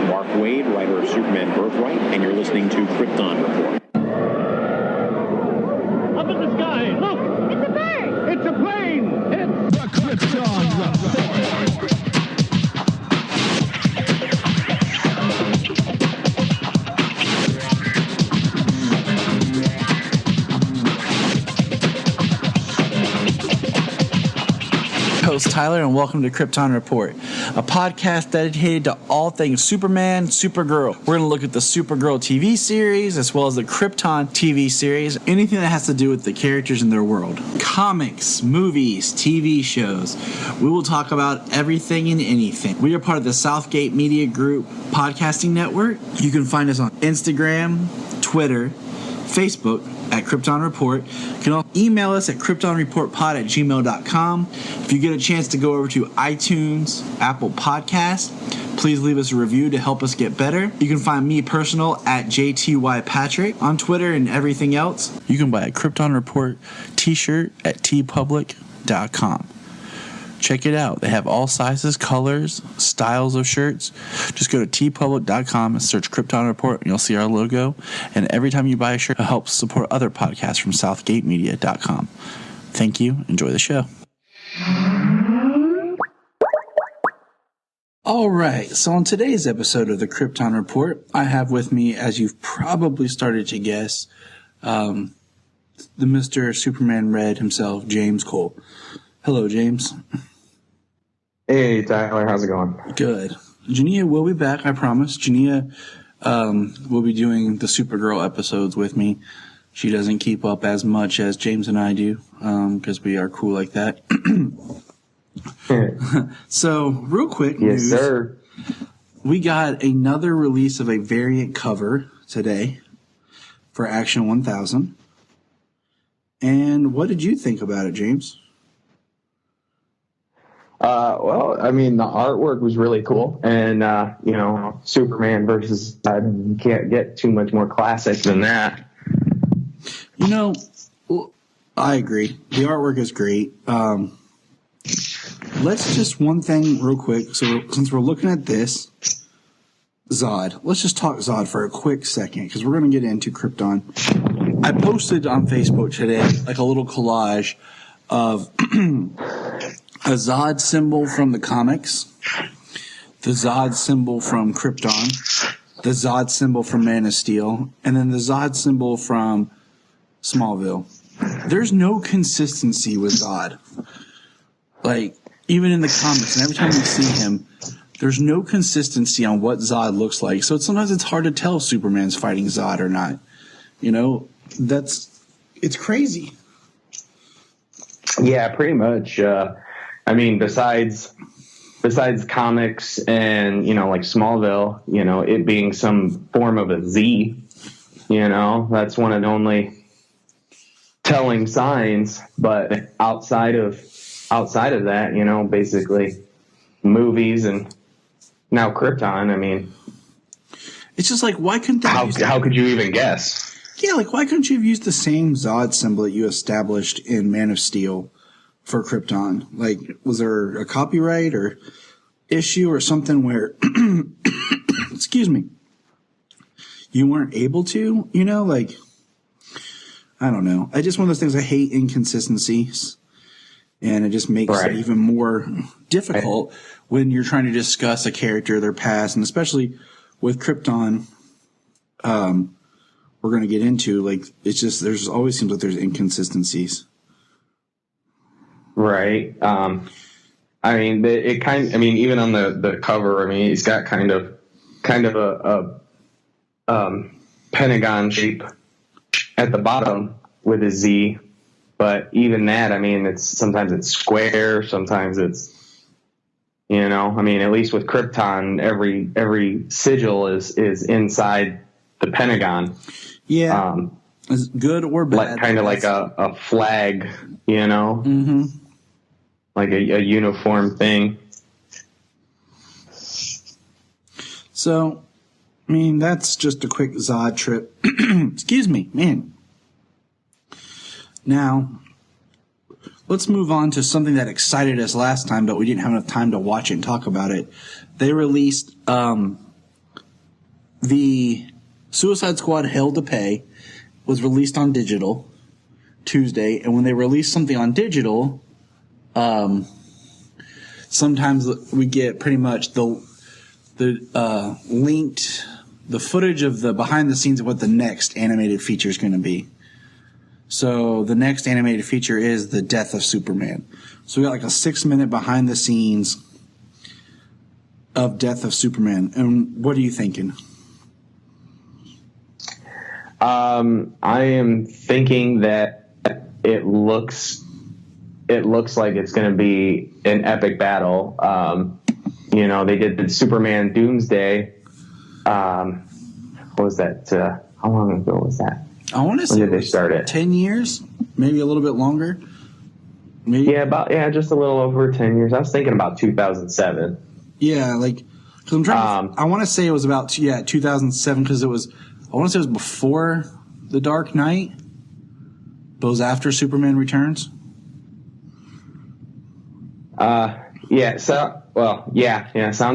Mark Waid, writer of Superman Birthright, and you're listening to Krypton Report. Up in the sky, look! It's a bird! It's a plane! It's the Krypton Report. Host Tyler, and welcome to Krypton Report, a podcast dedicated to all things Superman, Supergirl. We're going to look at the Supergirl TV series as well as the Krypton TV series, anything that has to do with the characters in their world. Comics, movies, TV shows. We will talk about everything and anything. We are part of the Southgate Media Group podcasting network. You can find us on Instagram, Twitter, Facebook at Krypton Report. You can also email us at kryptonreportpod@gmail.com. If you get a chance to go over to iTunes, Apple Podcasts, please leave us a review to help us get better. You can find me personal at JTYPatrick on Twitter and everything else. You can buy a Krypton Report t-shirt at tpublic.com. Check it out. They have all sizes, colors, styles of shirts. Just go to tpublic.com and search Krypton Report, and you'll see our logo. And every time you buy a shirt, it helps support other podcasts from southgatemedia.com. Thank you. Enjoy the show. All right. So on today's episode of the Krypton Report, I have with me, as you've probably started to guess, the Mr. Superman Red himself, James Cole. Hello, James. Hey, Tyler. How's it going? Good. Jania will be back, I promise. Jania will be doing the Supergirl episodes with me. She doesn't keep up as much as James and I do because we are cool like that. So, real quick yes, news. Sir. We got another release of a variant cover today for Action 1000. And what did you think about it, James? Well, I mean, the artwork was really cool, and Superman versus you can't get too much more classic than that. You know, I agree. The artwork is great. Let's just one thing real quick. So since we're looking at this, Zod, let's just talk Zod for a quick second because we're going to get into Krypton. I posted on Facebook today like a little collage of a Zod symbol from the comics, the Zod symbol from Krypton, the Zod symbol from Man of Steel, and then the Zod symbol from Smallville. There's no consistency with Zod. Like, even in the comics, and every time you see him, there's no consistency on what Zod looks like. So sometimes it's hard to tell if Superman's fighting Zod or not. You know, it's crazy. Yeah, pretty much. I mean, besides comics and, like Smallville, it being some form of a Z, that's one of the only telling signs. But outside of that, basically movies and now Krypton, I mean. It's just like, why couldn't they how could you even guess? Yeah, like, why couldn't you have used the same Zod symbol that you established in Man of Steel for Krypton? Like, was there a copyright or issue or something where, excuse me, you weren't able to, like, I don't know. I just one of those things, I hate inconsistencies, and it just makes it even more difficult when you're trying to discuss a character, their past, and especially with Krypton, we're going to get into, like, it's just, there's always seems like there's inconsistencies. Right. I mean, even on the cover, I mean, he's got kind of a pentagon shape at the bottom with a Z, but even that, I mean, sometimes it's square, sometimes it's, I mean, at least with Krypton, every sigil is inside the pentagon. Yeah. Is good or bad? Kind of like a flag, Mm-hmm. Like a uniform thing. So, I mean, that's just a quick Zod trip. Excuse me, man. Now, let's move on to something that excited us last time, but we didn't have enough time to watch it and talk about it. They released the Suicide Squad Hell to Pay was released on digital Tuesday, and when they release something on digital, sometimes we get pretty much the linked the footage of the behind the scenes of what the next animated feature is going to be. So the next animated feature is the Death of Superman. So we got like a 6-minute behind the scenes of Death of Superman. And what are you thinking? I am thinking that it looks like it's going to be an epic battle. They did the Superman Doomsday. What was that? How long ago was that? I want to say when did they start it? 10 years, maybe a little bit longer. Maybe. Yeah, just a little over 10 years. I was thinking about 2007. Yeah, because I'm trying. I want to say it was about 2007 because I want to say it was before The Dark Knight, but it was after Superman Returns. Sounds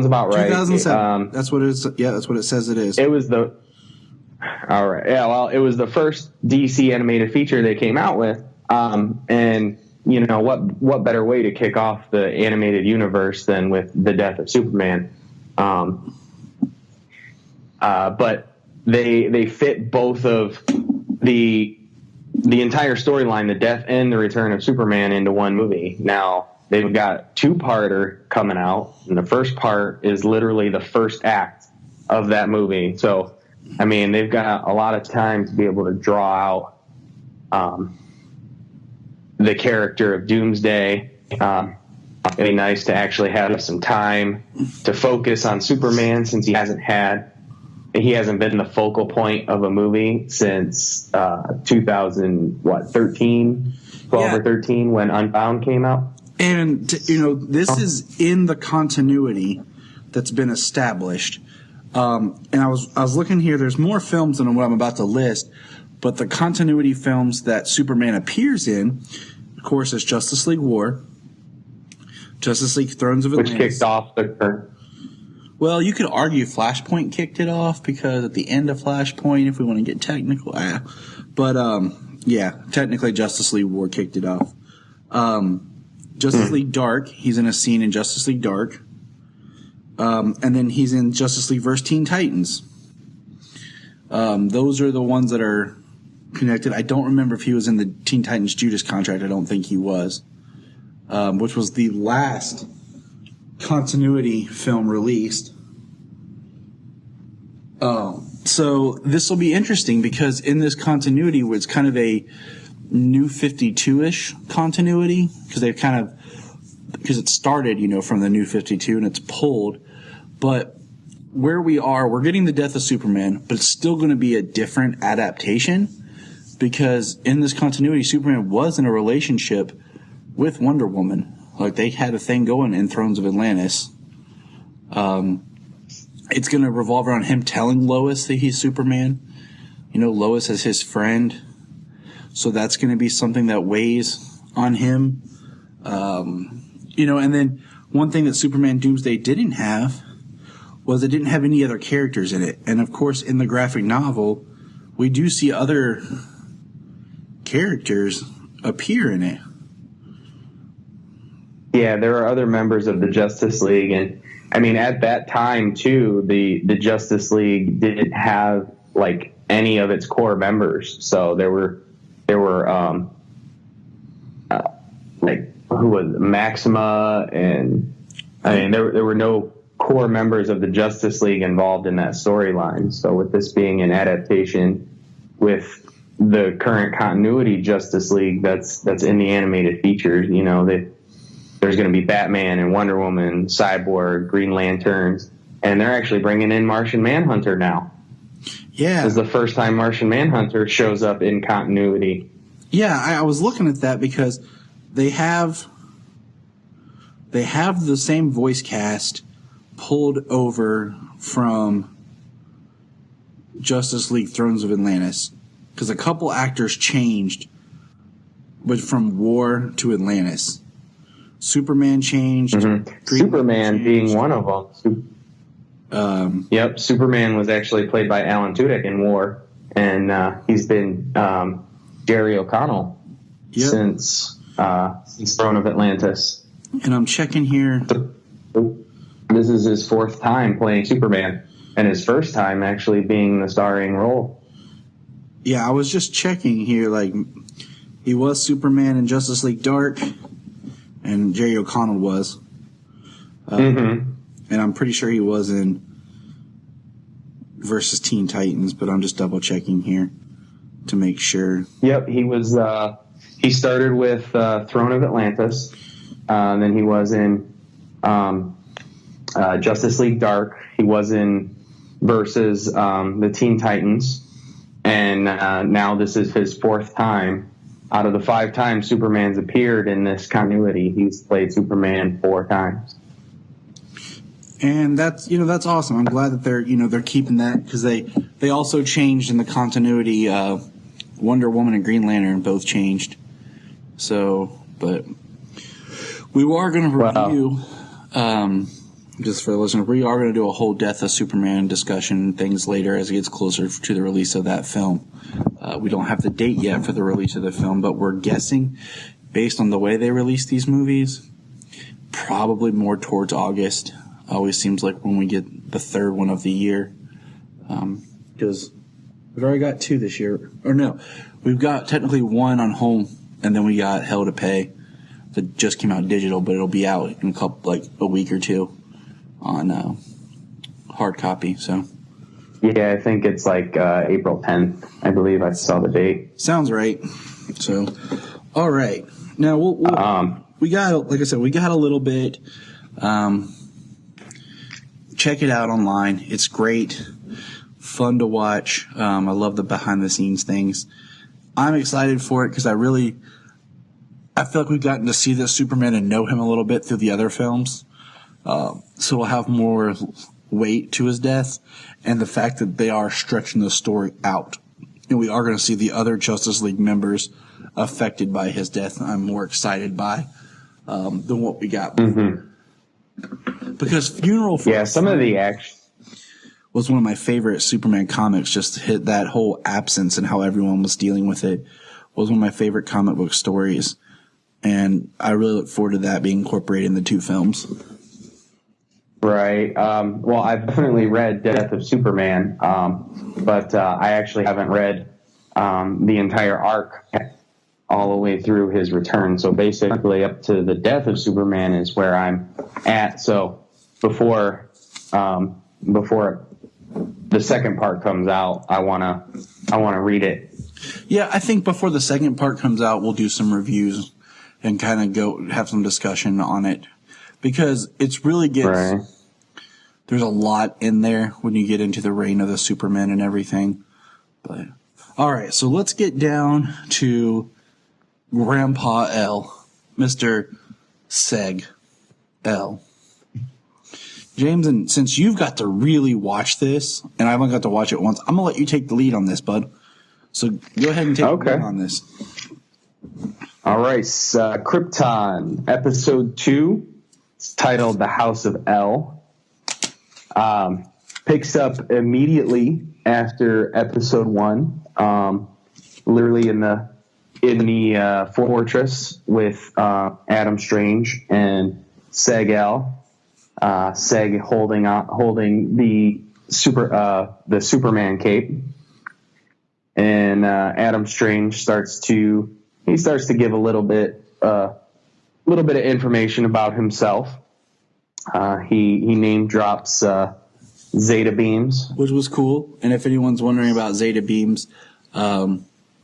about right. 2007. That's what it is. Yeah, that's what it says it is. It was the. All right. Yeah. Well, it was the first DC animated feature they came out with, and what better way to kick off the animated universe than with the Death of Superman? But they fit both of the entire storyline, the death and the return of Superman, into one movie. Now they've got 2-parter coming out, and the first part is literally the first act of that movie. So, I mean, they've got a lot of time to be able to draw out the character of Doomsday. It'd be nice to actually have some time to focus on Superman, since he hasn't been the focal point of a movie since 2013, 12 or 13, when Unbound came out. And this is in the continuity that's been established. And I was looking here. There's more films than what I'm about to list, but the continuity films that Superman appears in, of course, is Justice League War, Justice League Thrones of Atlantis, which kicked off the. Well, you could argue Flashpoint kicked it off, because at the end of Flashpoint, if we want to get technical, technically Justice League War kicked it off. Justice League Dark, he's in a scene in Justice League Dark. And then he's in Justice League vs. Teen Titans. Those are the ones that are connected. I don't remember if he was in the Teen Titans Judas contract. I don't think he was. Which was the last continuity film released. So this will be interesting, because in this continuity, where it's kind of a New 52-ish continuity, because it started, from the New 52 and it's pulled. But where we are, we're getting the Death of Superman, but it's still going to be a different adaptation, because in this continuity, Superman was in a relationship with Wonder Woman. Like, they had a thing going in Thrones of Atlantis. It's going to revolve around him telling Lois that he's Superman. Lois as his friend. So that's going to be something that weighs on him. And then one thing that Superman Doomsday didn't have was it didn't have any other characters in it. And of course, in the graphic novel, we do see other characters appear in it. Yeah, there are other members of the Justice League, and I mean, at that time too, the Justice League didn't have like any of its core members. So there were like, who was Maxima, and I mean, there were no core members of the Justice League involved in that storyline. So with this being an adaptation with the current continuity Justice League that's in the animated features, there's going to be Batman and Wonder Woman, Cyborg, Green Lanterns, and they're actually bringing in Martian Manhunter now. Yeah. This is the first time Martian Manhunter shows up in continuity. Yeah, I was looking at that because they have the same voice cast pulled over from Justice League Thrones of Atlantis, because a couple actors changed, but from War to Atlantis. Superman changed. Mm-hmm. Superman changed. Being one of them. Yep, Superman was actually played by Alan Tudyk in War, and he's been Jerry O'Connell since Throne of Atlantis. And I'm checking here. This is his fourth time playing Superman, and his first time actually being the starring role. Yeah, I was just checking here. Like, he was Superman in Justice League Dark, and Jerry O'Connell was. And I'm pretty sure he was in versus Teen Titans, but I'm just double checking here to make sure. Yep, he was. He started with Throne of Atlantis, and then he was in Justice League Dark. He was in versus the Teen Titans, and now this is his fourth time. Out of the 5 times Superman's appeared in this continuity, he's played Superman 4 times. And that's awesome. I'm glad that they're keeping that, because they also changed in the continuity. Wonder Woman and Green Lantern both changed. So, but we are going to review. Just for the listener, we are going to do a whole Death of Superman discussion and things later as it gets closer to the release of that film. We don't have the date yet for the release of the film, but we're guessing, based on the way they release these movies, probably more towards August. Always seems like when we get the third one of the year. Because we've already got 2 this year. Or no, we've got technically 1 on home, and then we got Hell to Pay that just came out digital, but it'll be out in a week or 2 on hard copy. So yeah, I think it's like April 10th. I believe I saw the date. Sounds right. So, all right. Now we got, like I said, we got a little bit. Check it out online. It's great, fun to watch. I love the behind the scenes things. I'm excited for it because I feel like we've gotten to see this Superman and know him a little bit through the other films. So we'll have more weight to his death, and the fact that they are stretching the story out. And we are going to see the other Justice League members affected by his death. I'm more excited by than what we got before. Because Funeral for some of the action was one of my favorite Superman comics. Just hit that whole absence and how everyone was dealing with it was one of my favorite comic book stories. And I really look forward to that being incorporated in the 2 films. Right. Well, I've definitely read Death of Superman, but I actually haven't read the entire arc all the way through his return. So basically up to the Death of Superman is where I'm at. So before the second part comes out, I want to read it. Yeah, I think before the second part comes out, we'll do some reviews and kind of go have some discussion on it, because it's really there's a lot in there when you get into the reign of the Superman and everything. But all right, so let's get down to Grandpa L, Mr. Seg L. James, and since you've got to really watch this, and I haven't got to watch it once, I'm going to let you take the lead on this, bud. So go ahead and take the lead on this. All right, Krypton, Episode 2. It's titled The House of L. Picks up immediately after Episode 1, literally in the fortress with Adam Strange and Seg-El. Seg holding the Superman cape, and Adam Strange starts to give a little bit of information about himself. He name drops Zeta beams, which was cool. And if anyone's wondering about Zeta beams, I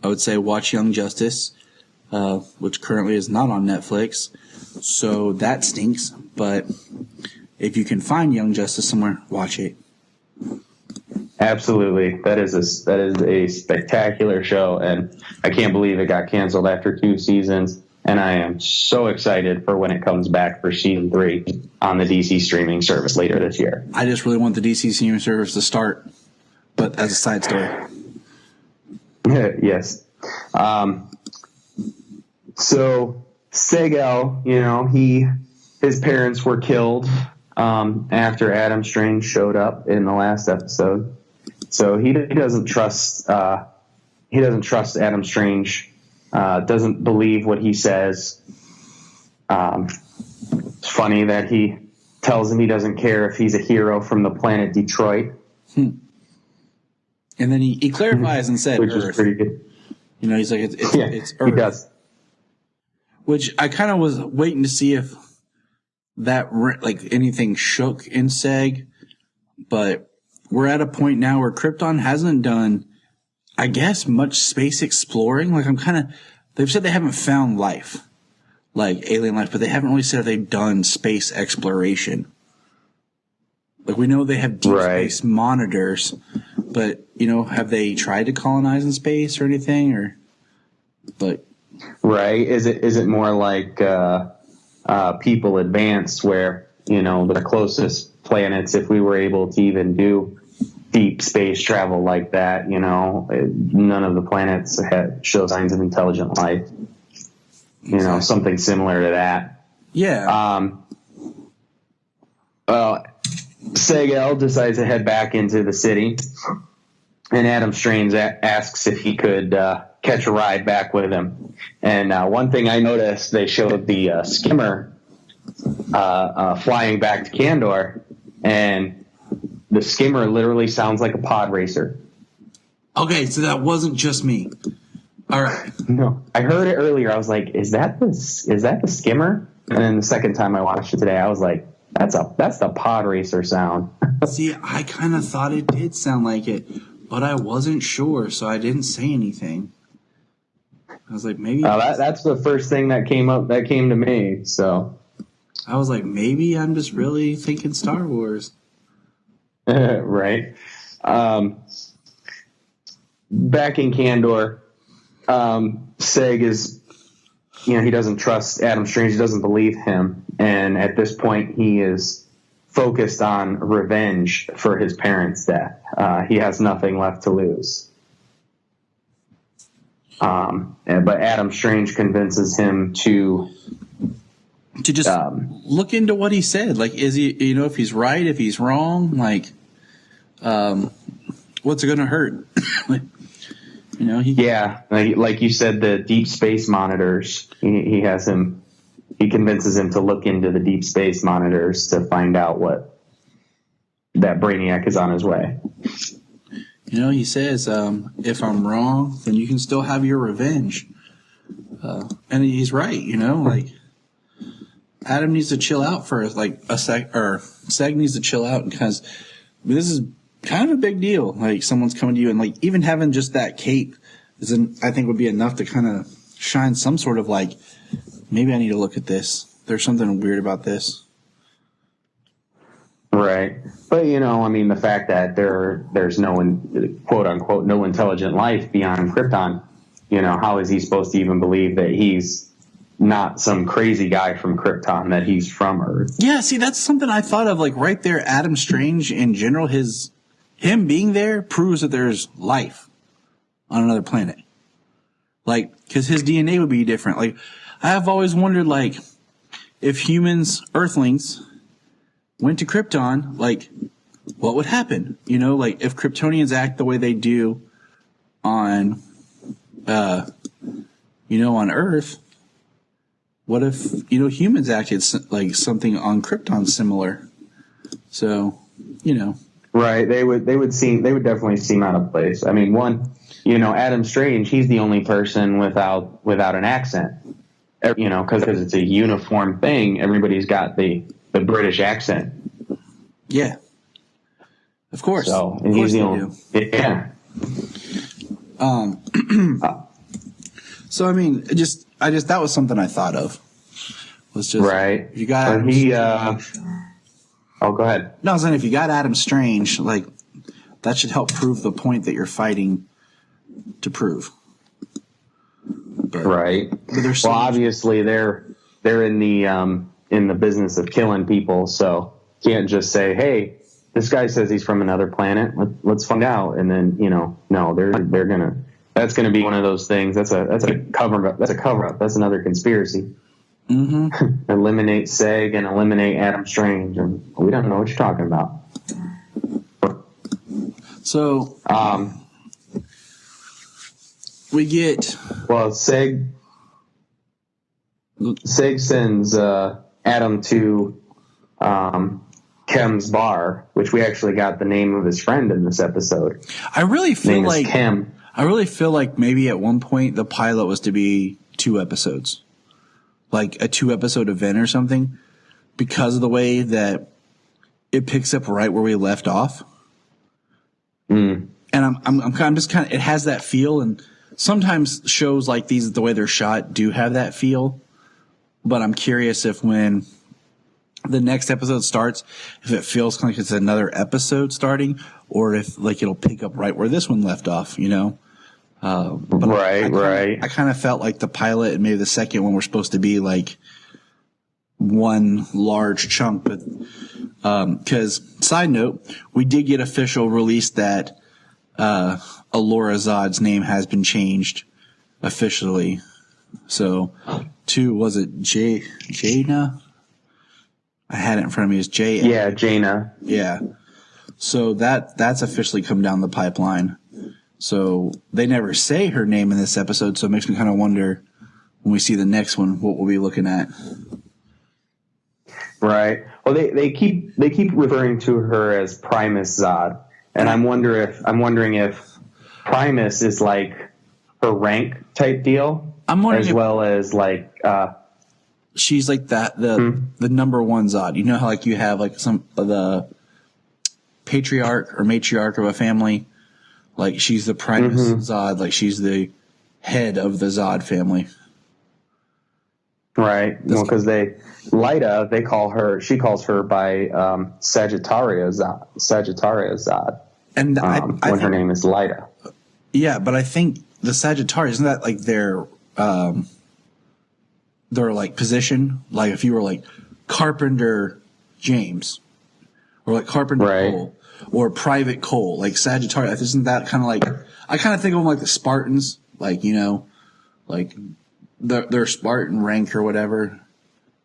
would say watch Young Justice, which currently is not on Netflix, so that stinks. But if you can find Young Justice somewhere, watch it. Absolutely, that is a spectacular show, and I can't believe it got canceled after 2 seasons. And I am so excited for when it comes back for season 3 on the DC streaming service later this year. I just really want the DC streaming service to start, but as a side story. Yes. So Seg-El, his parents were killed after Adam Strange showed up in the last episode. So he doesn't trust Adam Strange. Doesn't believe what he says. It's funny that he tells him he doesn't care if he's a hero from the planet Detroit. And then he clarifies and said, which Earth. is pretty good. You know, he's like, it's Earth. He does. Which I kind of was waiting to see if that, like, anything shook in Seg. But we're at a point now where Krypton hasn't done, I guess, much space exploring. Like, they've said they haven't found life, like alien life, but they haven't really said if they've done space exploration. Like, we know they have deep space monitors, but, you know, have they tried to colonize in space or anything? Or, but. Right. Is it more like, People Advanced, where, you know, the closest planets, if we were able to even do deep space travel like that, you know, none of the planets show signs of intelligent life. You know, something similar to that. Yeah. Seg-El decides to head back into the city, and Adam Strange asks if he could catch a ride back with him. And one thing I noticed, they showed the skimmer flying back to Kandor, and the skimmer literally sounds like a pod racer. Okay, so that wasn't just me. All right. No, I heard it earlier. I was like, is that the skimmer? And then the second time I watched it today, I was like, that's the pod racer sound. See, I kind of thought it did sound like it, but I wasn't sure, so I didn't say anything. I was like, maybe. That's the first thing that came to me. So I was like, maybe I'm just really thinking Star Wars. Right. Back in Kandor, Seg is, you know, he doesn't trust Adam Strange. He doesn't believe him. And at this point, he is focused on revenge for his parents' death. He has nothing left to lose. But Adam Strange convinces him to just look into what he said. Like, is he, you know, if he's right, if he's wrong, like, what's it going to hurt? Like, you know, like you said, the deep space monitors, he convinces him to look into the deep space monitors to find out what that Brainiac is on his way. You know, he says, if I'm wrong, then you can still have your revenge. And he's right, you know, like, Adam needs to chill out for like a sec, or Seg needs to chill out, because this is kind of a big deal. Like, someone's coming to you, and like, even having just that cape I think would be enough to kind of shine some sort of like, maybe I need to look at this. There's something weird about this. Right. But, you know, I mean, the fact that there's no, quote unquote, no intelligent life beyond Krypton, you know, how is he supposed to even believe that he's not some crazy guy from Krypton, that he's from Earth? Yeah, see, that's something I thought of, like, right there. Adam Strange in general, him being there proves that there's life on another planet. Like, because his DNA would be different. Like, I have always wondered, like, if humans, Earthlings, went to Krypton, like, what would happen? You know, like, if Kryptonians act the way they do on, you know, on Earth, what if, you know, humans acted like something on Krypton similar? So, you know. Right. They would definitely seem out of place. I mean, one, you know, Adam Strange, he's the only person without an accent, you know, because it's a uniform thing. Everybody's got the British accent. Yeah. Of course. So, and he's the only, yeah. So, I mean, that was something I thought of. Was just, right. If you got go ahead. No, I was saying, if you got Adam Strange, like, that should help prove the point that you're fighting to prove. But, right. But obviously they're in the business of killing people, so can't just say, hey, this guy says he's from another planet. Let's find out. And then, you know, no, that's gonna be one of those things. That's a cover up. That's another conspiracy. eliminate Seg and eliminate Adam Strange, and we don't know what you're talking about. So we get Seg sends Adam to Kem's bar, which we actually got the name of his friend in this episode. I really feel like Kem. I really feel like maybe at one point the pilot was to be 2 episodes, like a 2-episode event or something, because of the way that it picks up right where we left off. And I'm just kind of, it has that feel, and sometimes shows like these, the way they're shot, do have that feel. But I'm curious if when the next episode starts, if it feels like it's another episode starting, or if like it'll pick up right where this one left off, you know? But right. I kind of felt like the pilot and maybe the second one were supposed to be like one large chunk, but because side note, we did get official release that Alora Zod's name has been changed officially. So to, was it Jaina? I had it in front of me as J. Yeah, Jaina. Yeah. So that's officially come down the pipeline. So they never say her name in this episode, so it makes me kind of wonder when we see the next one what we'll be looking at. Right. Well, they keep referring to her as Primus Zod, and I'm wondering if Primus is like her rank type deal. I'm wondering as well as like she's like that the number 1 Zod. You know how like you have like some of the patriarch or matriarch of a family, like she's the Primus Zod, like she's the head of the Zod family. Right. Well, because she calls her by Sagittarius Zod. And I when think her name is Lyda. Yeah, but I think the Sagittarius, isn't that like their like position? Like if you were like Carpenter James, or like Carpenter Cole, or Private Cole, like Sagittarius, isn't that kind of like, I kind of think of them like the Spartans, like, you know, like their Spartan rank or whatever.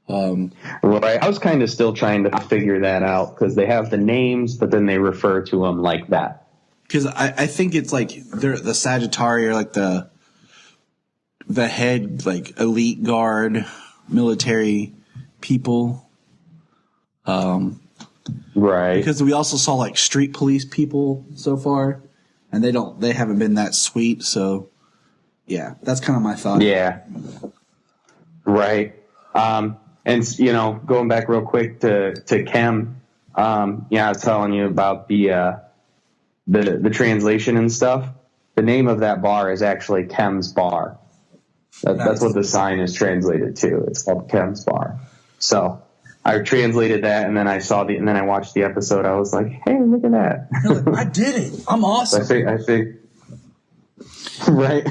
Right. I was kind of still trying to figure that out because they have the names, but then they refer to them like that. Because I think it's like they're the Sagittarius, like the head, like elite guard, military people. Right. Because we also saw like street police people so far, and they haven't been that sweet. So yeah, that's kind of my thought. Yeah. Right. And you know, going back real quick to Kem, I was telling you about the translation and stuff. The name of that bar is actually Kem's Bar. That's what the sign is translated to. It's called Kem's Bar. So I translated that, and then I and then I watched the episode. I was like, hey, look at that. You're like, I did it. I'm awesome. I think, right.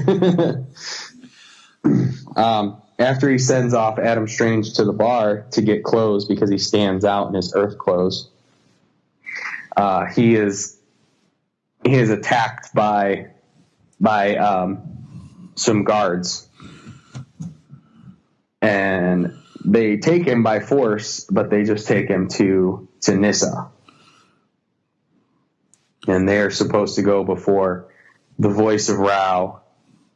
After he sends off Adam Strange to the bar to get clothes because he stands out in his Earth clothes, he is attacked by some guards, and they take him by force, but they just take him to Nyssa, and they are supposed to go before the voice of Rao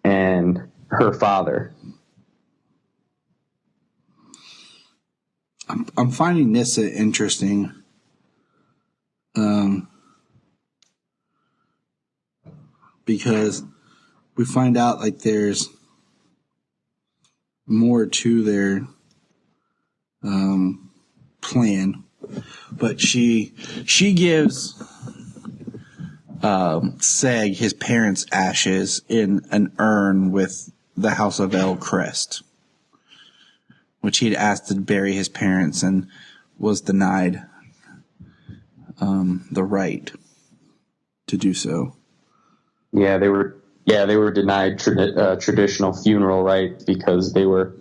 and her father. I'm finding Nyssa interesting. Because we find out like there's more to their plan, but she gives Seg his parents' ashes in an urn with the House of El crest, which he'd asked to bury his parents and was denied the right to do so. Yeah, they were denied traditional funeral right because they were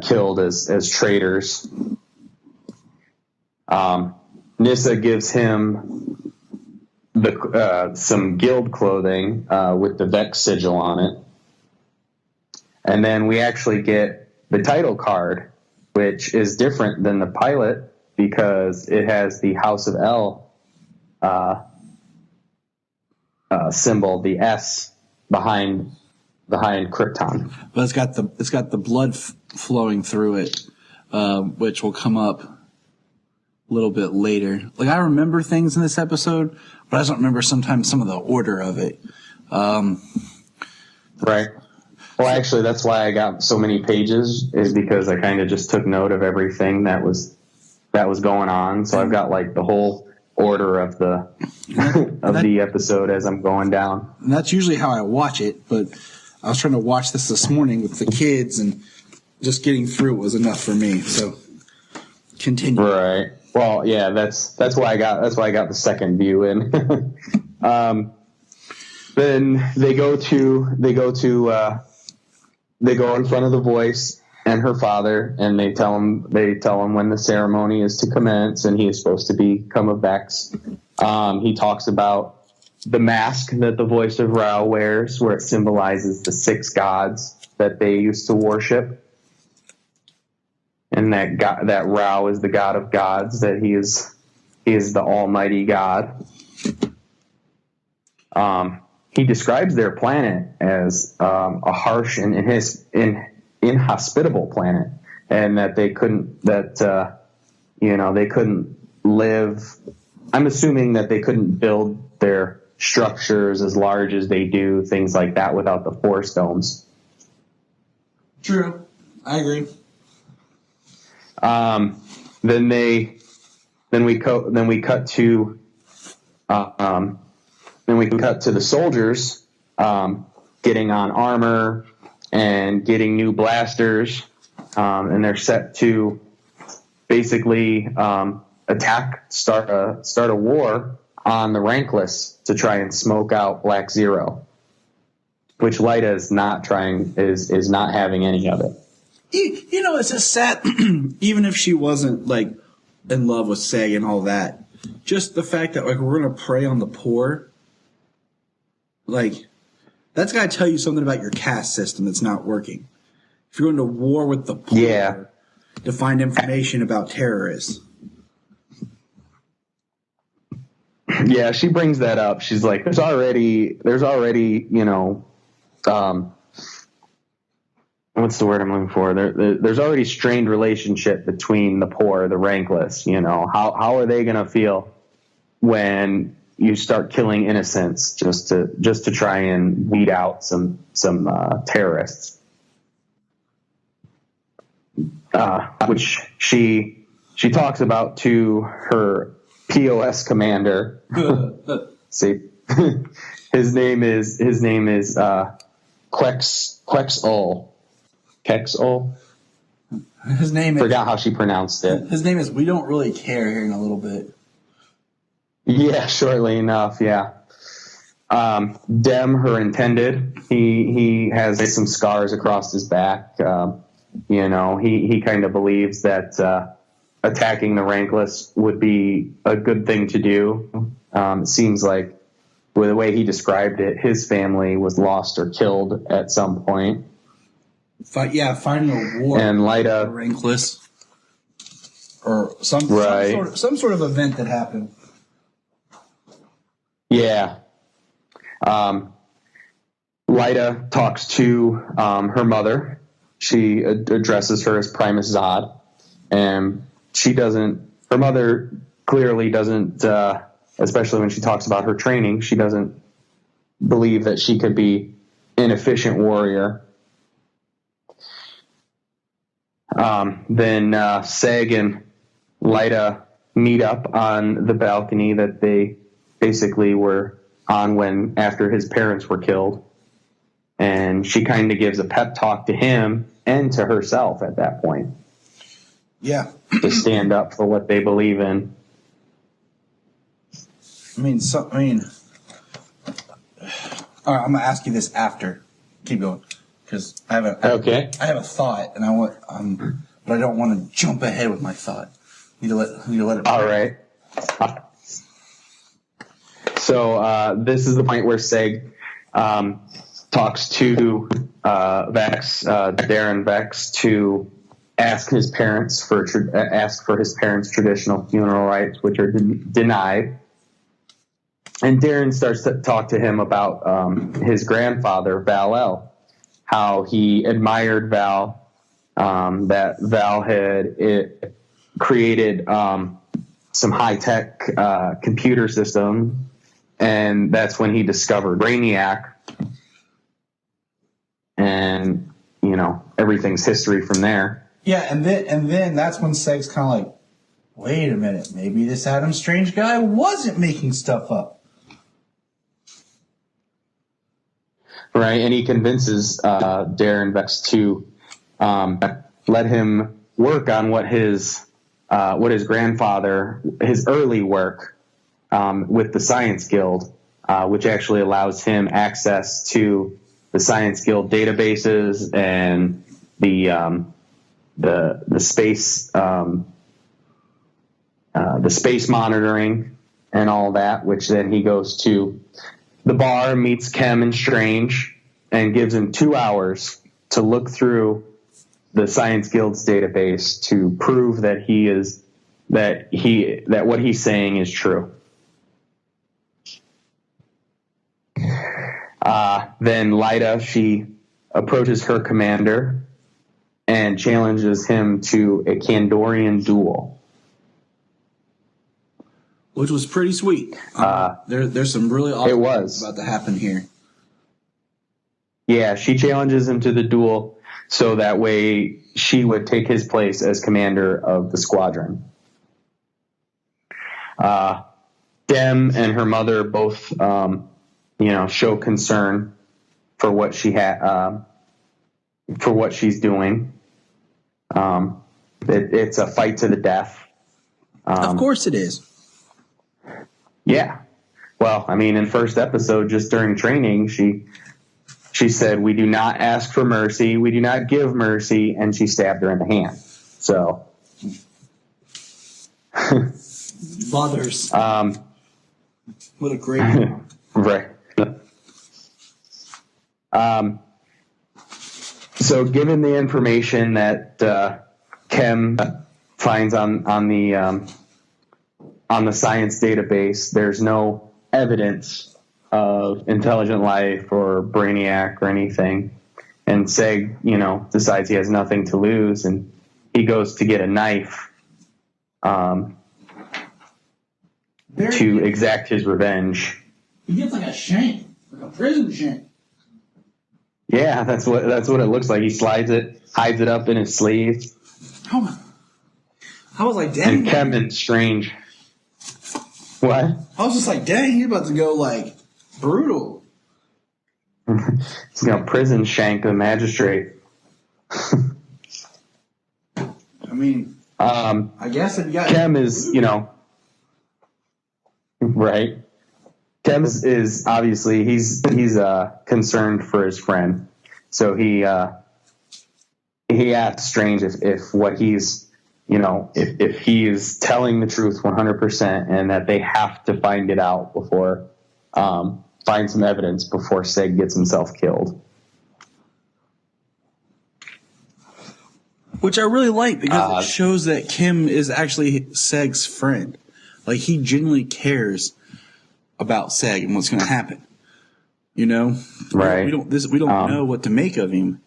killed as traitors. Nyssa gives him some guild clothing with the Vex sigil on it, and then we actually get the title card which is different than the pilot because it has the House of L symbol, the S behind Krypton. But it's got the blood flowing through it, which will come up a little bit later. Like, I remember things in this episode, but I don't remember sometimes some of the order of it. Right. Well, actually, that's why I got so many pages, is because I kind of just took note of everything that was going on. So I've got like the whole order of the the episode as I'm going down. And that's usually how I watch it, but I was trying to watch this morning with the kids, and just getting through it was enough for me. So continue. Right. Well, yeah, that's why I got the second view in. Then they go in front of the voice and her father, and they tell him when the ceremony is to commence, and he is supposed to become a Vex. He talks about the mask that the voice of Ra wears, where it symbolizes the 6 gods that they used to worship, and that Ra is the god of gods, that he is the almighty God. He describes their planet as a harsh and inhospitable planet, and that they couldn't live. I'm assuming that they couldn't build their structures as large as they do, things like that, without the Force domes. True, I agree. Then we cut to the soldiers getting on armor and getting new blasters, and they're set to basically start a war on the Rankless to try and smoke out Black Zero, which Lyta is not having any of it. You know, it's just sad. Even if she wasn't like in love with Seg and all that, just the fact that like we're gonna prey on the poor, like that's gotta tell you something about your caste system that's not working. If you're going to war with the poor to find information about terrorists. Yeah, she brings that up. She's like, there's already, what's the word I'm looking for? There's already strained relationship between the poor, the Rankless. How are they going to feel when you start killing innocents just to try and weed out some terrorists? Which she talks about to her POS commander. See, his name is Quexol. Quexol. His name is, forgot how she pronounced it. His name is We Don't Really Care here in a little bit. Yeah, shortly enough, yeah. Dem, her intended, he has some scars across his back. He kind of believes that attacking the Rankless would be a good thing to do. It seems like, with the way he described it, his family was lost or killed at some point. Fighting a war and Lyta, Rankless, or some sort of event that happened. Yeah. Lyta talks to her mother. She addresses her as Primus Zod, and her mother clearly doesn't, especially when she talks about her training, she doesn't believe that she could be an efficient warrior. Then Seg and Lyta meet up on the balcony that they basically were on after his parents were killed. And she kind of gives a pep talk to him and to herself at that point. Yeah. To stand up for what they believe in. All right, I'm gonna ask you this after. Keep going, because I have a thought, and but I don't want to jump ahead with my thought. Need to let it. All right. So this is the point where Seg talks to Vex, Darren Vex, to ask his parents for his parents' traditional funeral rites, which are denied. And Darren starts to talk to him about his grandfather, Val-El, how he admired Val, that Val had created some high-tech computer system, and that's when he discovered Brainiac. And, everything's history from there. Yeah, and then that's when Seg's kind of like, wait a minute, maybe this Adam Strange guy wasn't making stuff up. Right, and he convinces Darren Vex to let him work on what his grandfather, his early work with the Science Guild, which actually allows him access to the Science Guild databases and the space monitoring and all that. Which then he goes to the bar, meets Kem and Strange, and gives him 2 hours to look through the Science Guild's database to prove that that what he's saying is true. Then Lyta, she approaches her commander and challenges him to a Kandorian duel. Which was pretty sweet. There's some really awesome things about to happen here. Yeah, she challenges him to the duel so that way she would take his place as commander of the squadron. Dem and her mother both, show concern for what she for what she's doing. It's a fight to the death. Of course it is. Yeah. Well, in first episode, just during training, she said, "We do not ask for mercy. We do not give mercy." And she stabbed her in the hand. So. Mothers. What a great mom. Right. So given the information that Kem finds on the science database, there's no evidence of intelligent life or Brainiac or anything. And Seg, decides he has nothing to lose, and he goes to get a knife to exact his revenge. He gets like a shank, like a prison shank. Yeah, that's what it looks like. He slides it, hides it up in his sleeve. Oh, I was like, dang. And Kem and Strange. What? I was just like, dang, he's about to go like brutal. He's gonna prison shank the magistrate. I guess if you got Kem is, right. Kem is obviously he's concerned for his friend, so he asks Strange if what he's if he is telling the truth 100% and that they have to find it out before find some evidence before Seg gets himself killed. Which I really like because it shows that Kim is actually Seg's friend. Like he genuinely cares about Seg and what's going to happen. Right? We don't know what to make of him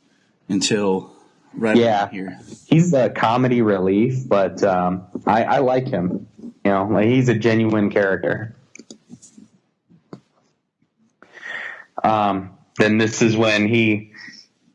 until right here. He's a comedy relief, but I like him. He's a genuine character. Then this is when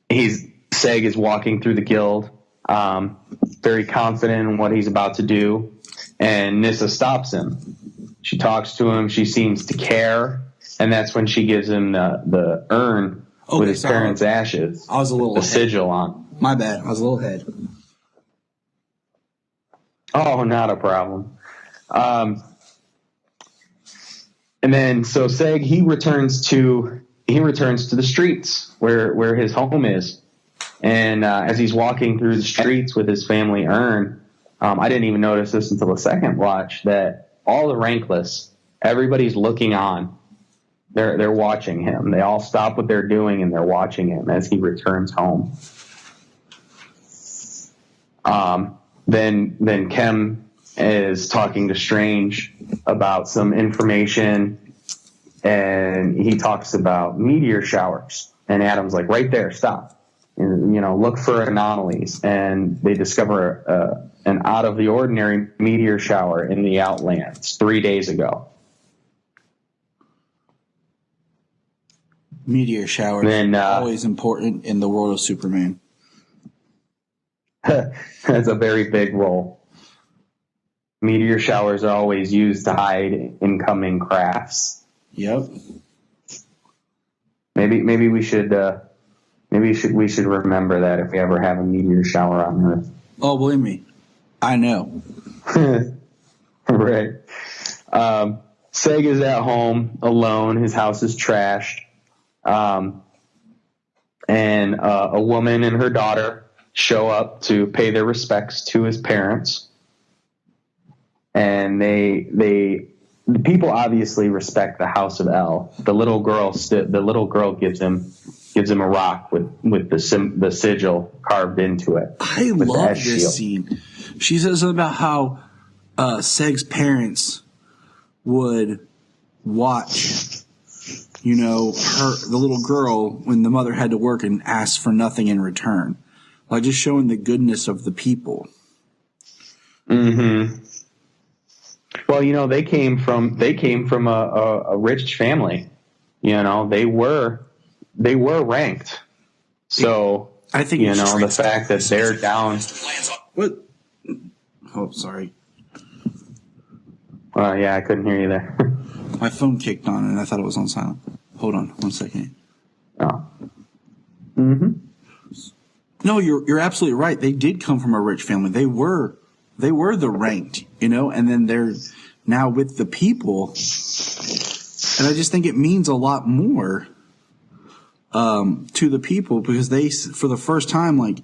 Seg is walking through the guild, very confident in what he's about to do, and Nyssa stops him. She talks to him. She seems to care, and that's when she gives him the urn with his parents' ashes. I was a little the sigil on. My bad. I was a little ahead. Oh, not a problem. And then so Seg he returns to the streets where his home is, and as he's walking through the streets with his family urn, I didn't even notice this until the second watch that all the rankless, everybody's looking on. They're watching him. They all stop what they're doing and they're watching him as he returns home. Then Kem is talking to Strange about some information, and he talks about meteor showers. And Adam's like, right there, stop. And, look for anomalies. And they discover an out of the ordinary meteor shower in the Outlands 3 days ago. Meteor showers Then, always important in the world of Superman. That's a very big role. Meteor showers are always used to hide incoming crafts. Yep. Maybe we should remember that if we ever have a meteor shower on Earth. Oh, believe me, I know. Right. Seg is at home alone. His house is trashed. And a woman and her daughter show up to pay their respects to his parents. And the people obviously respect the House of L. The little girl gives him a rock with the sigil carved into it. I love this scene. She says something about how Seg's parents would watch, the little girl when the mother had to work and ask for nothing in return, like just showing the goodness of the people. Mm-hmm. Well, they came from a rich family. They were ranked. So I think the fact that they're down. What? Oh, sorry. Yeah, I couldn't hear you there. My phone kicked on and I thought it was on silent. Hold on 1 second. Oh. Mm-hmm. No, you're absolutely right. They did come from a rich family. They were the ranked, and then they're now with the people. And I just think it means a lot more to the people because they, for the first time, I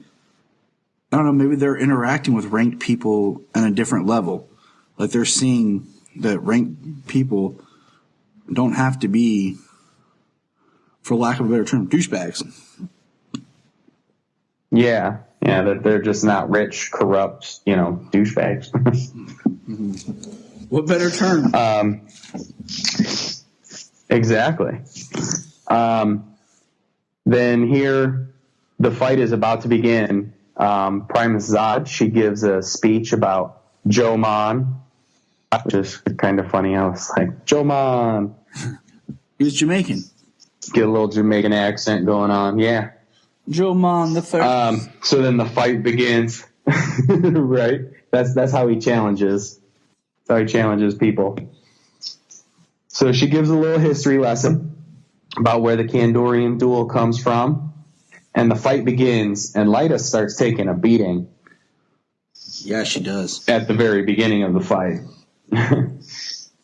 don't know, maybe they're interacting with ranked people on a different level. Like they're seeing that ranked people don't have to be, for lack of a better term, douchebags. Yeah, that they're just not rich, corrupt, douchebags. What better term? Exactly. Then here, the fight is about to begin. Primus Zod, she gives a speech about Joe Mon, which is kind of funny. I was like, Joe Mon. He's Jamaican. Get a little Jamaican accent going on. Yeah. Joe Mon the third. So then the fight begins. Right? That's how he challenges. That's how he challenges people. So she gives a little history lesson about where the Kandorian duel comes from. And the fight begins, and Lyta starts taking a beating. Yeah, she does. At the very beginning of the fight.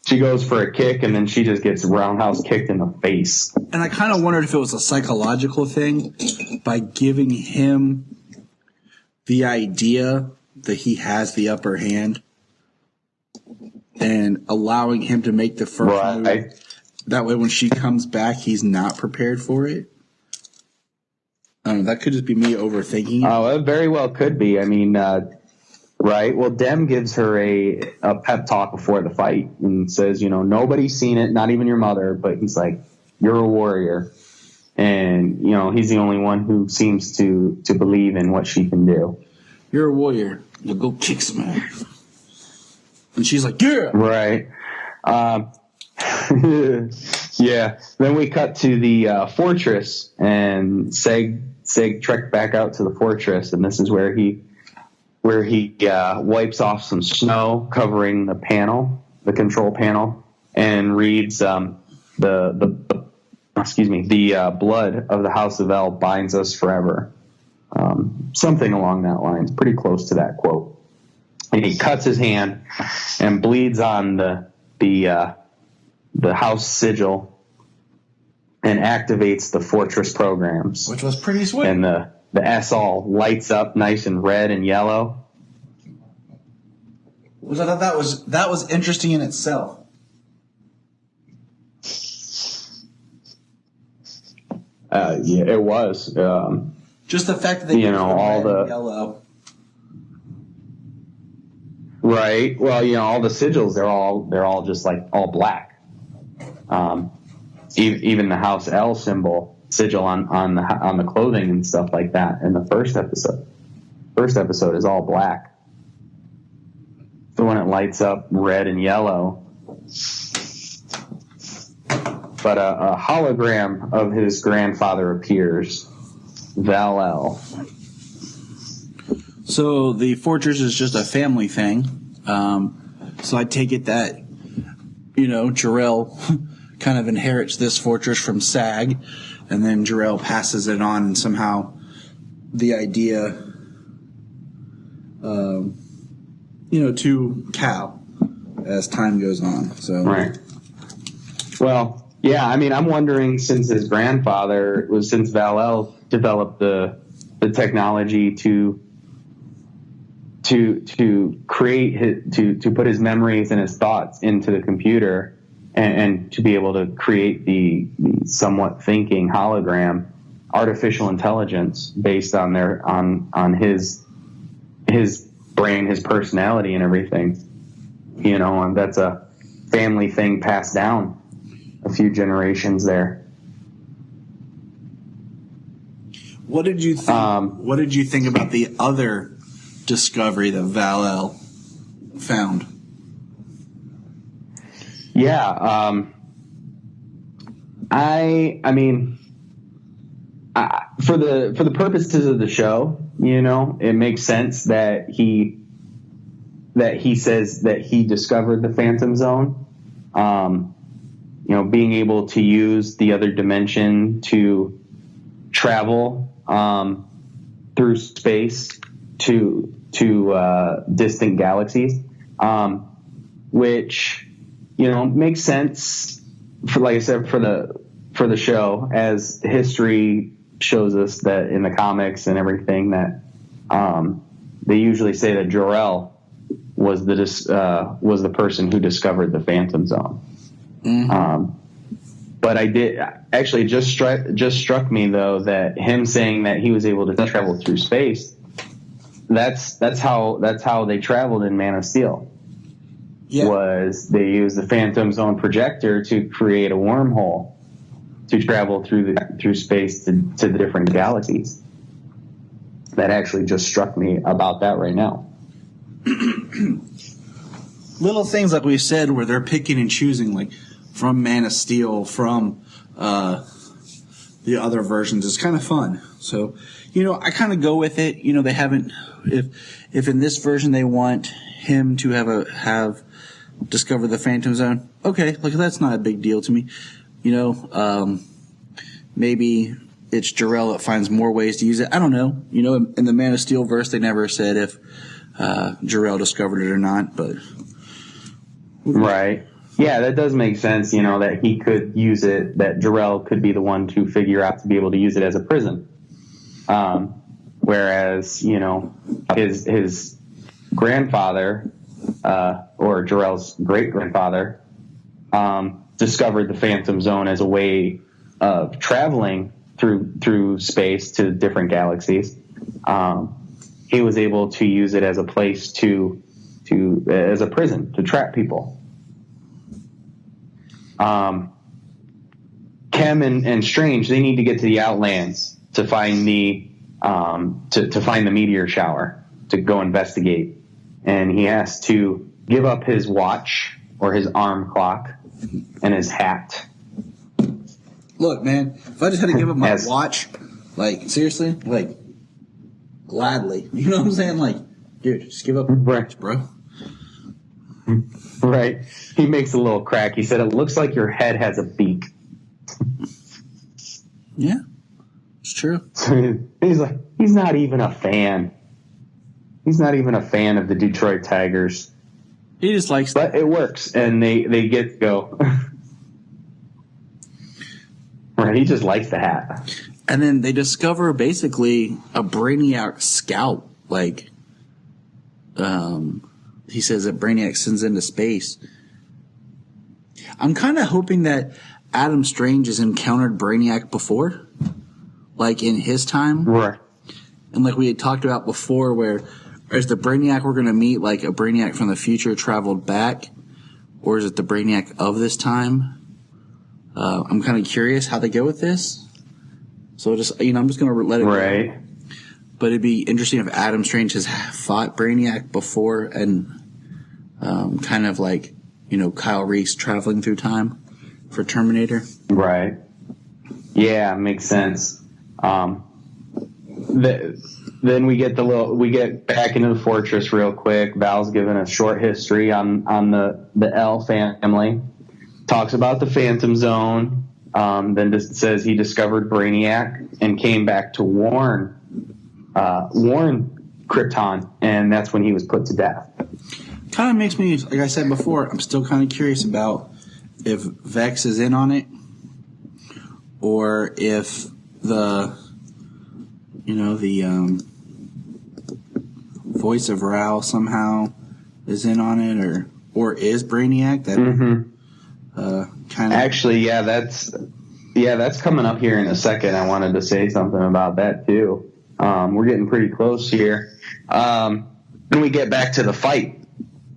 She goes for a kick, and then she just gets roundhouse kicked in the face. And I kind of wondered if it was a psychological thing by giving him the idea that he has the upper hand and allowing him to make the first move. That way when she comes back, he's not prepared for it. I don't know, that could just be me overthinking it. Oh, it very well could be. I mean, right. Well, Dem gives her a pep talk before the fight and says, nobody's seen it, not even your mother, but he's like, you're a warrior. And, he's the only one who seems to believe in what she can do. You're a warrior. You'll go kick some ass. And she's like, yeah. Right. Yeah. Then we cut to the fortress, and Seg trekked back out to the fortress, and this is where he wipes off some snow covering the control panel, and reads the blood of the House of L binds us forever. Something along that line. It's pretty close to that quote. And he cuts his hand and bleeds on the house sigil and activates the fortress programs. Which was pretty sweet. And the S all lights up nice and red and yellow. I thought that was interesting in itself. Yeah, it was. Just the fact that they all the yellow. Right. Well, all the sigils, they're all just like all black. Even the House L symbol sigil on the clothing and stuff like that in the first episode. First episode is all black. So when it lights up red and yellow, but a hologram of his grandfather appears, Val-El. So the fortress is just a family thing. So I take it that, Jor-El kind of inherits this fortress from Sag, and then Jor-El passes it on, and somehow the idea, to Cal as time goes on. So right. Well, yeah. I mean, I'm wondering since Val-El developed the technology to create to put his memories and his thoughts into the computer and to be able to create the somewhat thinking hologram, artificial intelligence based on on his brain, his personality and everything, and that's a family thing passed down a few generations there. What did you think about the other discovery that Val-El found? Yeah, I mean, for the purposes of the show, it makes sense that he says that he discovered the Phantom Zone. Being able to use the other dimension to travel through space to distant galaxies, which makes sense for, like I said, for the show, as history shows us that in the comics and everything that they usually say that Jor-El was the person who discovered the Phantom Zone. Mm-hmm. But I did actually just struck me though that him saying that he was able to travel through space. That's how they traveled in Man of Steel. Yeah. Was they used the Phantom Zone projector to create a wormhole to travel through space to the different galaxies. That actually just struck me about that right now. Little things like we said where they're picking and choosing, like from Man of Steel, from the other versions, is kind of fun. So, I kind of go with it. They haven't, if in this version they want him to have discovered the Phantom Zone, okay, like that's not a big deal to me. Maybe it's Jor-El that finds more ways to use it. I don't know. In the Man of Steel verse, they never said if Jor-El discovered it or not, but right. Yeah, that does make sense, that he could use it, that Jor-El could be the one to figure out to be able to use it as a prison. Whereas, his grandfather, or Jor-El's great-grandfather, discovered the Phantom Zone as a way of traveling through space to different galaxies. He was able to use it as a place as a prison to trap people. Kem and Strange, they need to get to the Outlands to find the meteor shower to go investigate, and he has to give up his watch or his arm clock and his hat. Look, man, if I just had to give up my watch, like seriously, like gladly, you know what I'm saying? Like, dude, just give up your watch, bro. Right. He makes a little crack. He said, "It looks like your head has a beak." Yeah, it's true. He's like, he's not even a fan. He's not even a fan of the Detroit Tigers. He just likes but it works, and they get to go. Right, he just likes the hat. And then they discover basically a Brainiac scout. Like, he says that Brainiac sends into space. I'm kind of hoping that Adam Strange has encountered Brainiac before, like in his time. Right. And like we had talked about before, where Is the Brainiac we're going to meet like a Brainiac from the future traveled back, or is it the Brainiac of this time? I'm kind of curious how they go with this. So just I'm just going to let it go. But it'd be interesting if Adam Strange has fought Brainiac before and kind of like Kyle Reese traveling through time for Terminator. Right. Yeah, makes sense. Then we get back into the fortress real quick. Val's given a short history on the L family. Talks about the Phantom Zone. Then just says he discovered Brainiac and came back to warn Krypton, and that's when he was put to death. Kind of makes me, like I said before, I'm still kind of curious about if Vex is in on it, or if the voice of Rao somehow is in on it, or is Brainiac that kind of actually, that's coming up here in a second. I wanted to say something about that too. We're getting pretty close here. Then we get back to the fight,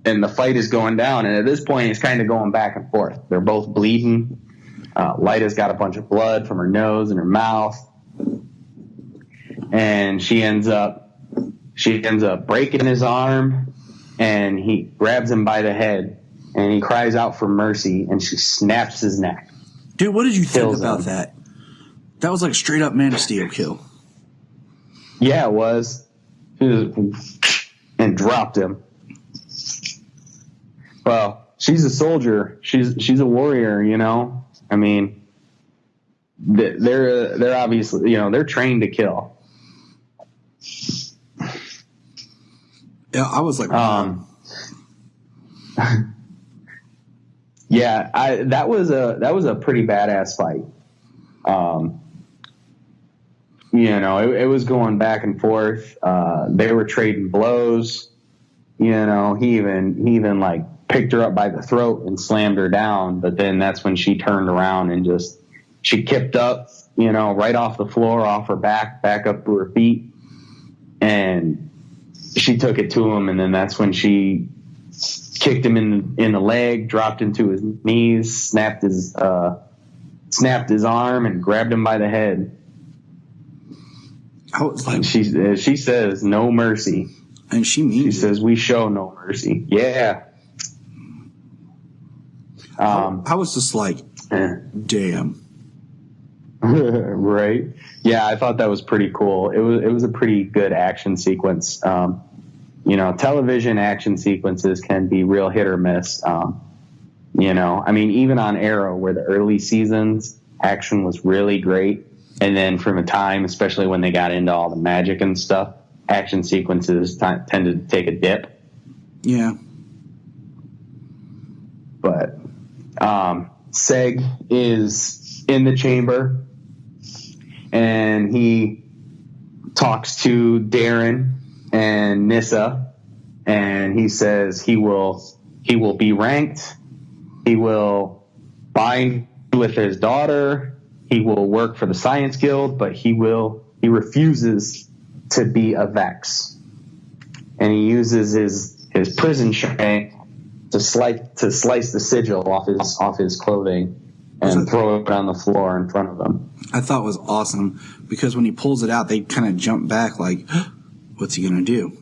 and the fight is going down, and at this point it's kind of going back and forth. They're both bleeding. Lyta's got a bunch of blood from her nose and her mouth, and she ends up breaking his arm, and he grabs him by the head, and he cries out for mercy, and she snaps his neck. Dude, what did you think about that? That was like straight up Man of Steel kill. Yeah, it was. And dropped him. Well, she's a soldier. She's a warrior, I mean, they're obviously, they're trained to kill. Yeah, I was like, yeah, that was a pretty badass fight. It was going back and forth. They were trading blows. He even like picked her up by the throat and slammed her down. But then that's when she turned around and she kicked up, right off the floor, off her back up to her feet. And she took it to him. And then that's when she kicked him in the leg, dropped into his knees, snapped his arm, and grabbed him by the head. She says, "No mercy," and she means. She says, "We show no mercy." Yeah. I was just like, damn. Right. Yeah, I thought that was pretty cool. It was a pretty good action sequence. Television action sequences can be real hit or miss. I mean, even on Arrow, where the early seasons action was really great, and then from a time, especially when they got into all the magic and stuff, action sequences tended to take a dip. Yeah. But Seg is in the chamber, and he talks to Darren and Nyssa, and he says he will be ranked. He will bind with his daughter. He will work for the Science Guild, but he refuses to be a Vex. And he uses his prison shank to slice the sigil off his clothing and throw it on the floor in front of him. I thought it was awesome because when he pulls it out, they kind of jump back like, what's he going to do?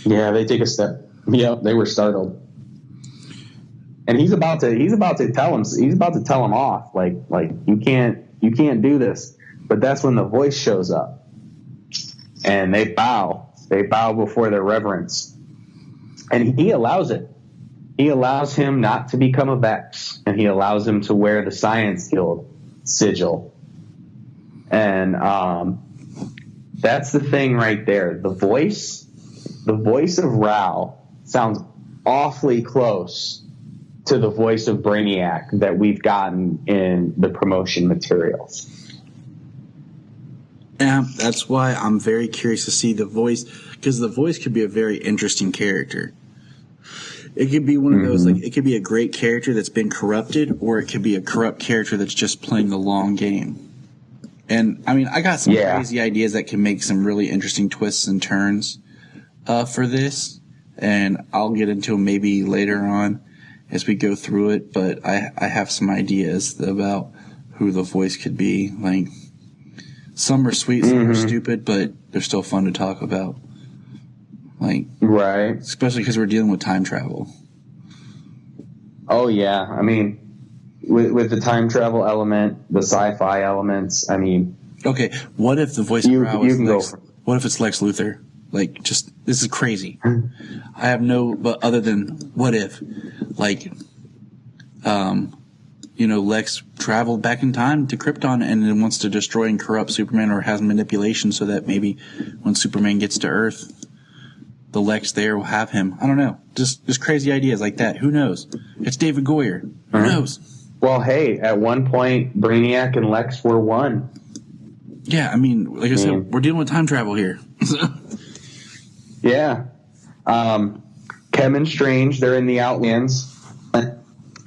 Yeah, they take a step. Yeah, they were startled. And he's about to tell him off, like you can't do this. But that's when the voice shows up, and they bow before their reverence, and he allows it. He allows him not to become a Vex, and he allows him to wear the Science Guild sigil. And that's the thing right there. The voice of Rao sounds awfully close to the voice of Brainiac that we've gotten in the promotion materials. Yeah, that's why I'm very curious to see the voice, because the voice could be a very interesting character. It could be one of those, like, it could be a great character that's been corrupted, or it could be a corrupt character that's just playing the long game. And, I mean, I got some crazy ideas that can make some really interesting twists and turns. for this, and I'll get into them maybe later on as we go through it, but I have some ideas about who the voice could be. Like, some are sweet, some are stupid, but they're still fun to talk about. Like, right. Especially because we're dealing with time travel. Oh, yeah. I mean, with the time travel element, the sci-fi elements, I mean... Okay, what if the voice you can go what if it's Lex Luthor? Like, just, this is crazy. I have no, but other than, what if, like, Lex traveled back in time to Krypton and then wants to destroy and corrupt Superman, or has manipulation so that maybe when Superman gets to Earth, the Lex there will have him. I don't know. Just crazy ideas like that. Who knows? It's David Goyer. Who knows? Well, hey, at one point, Brainiac and Lex were one. Yeah, I mean, like I said, we're dealing with time travel here. Yeah. Chem and Strange, they're in the Outlands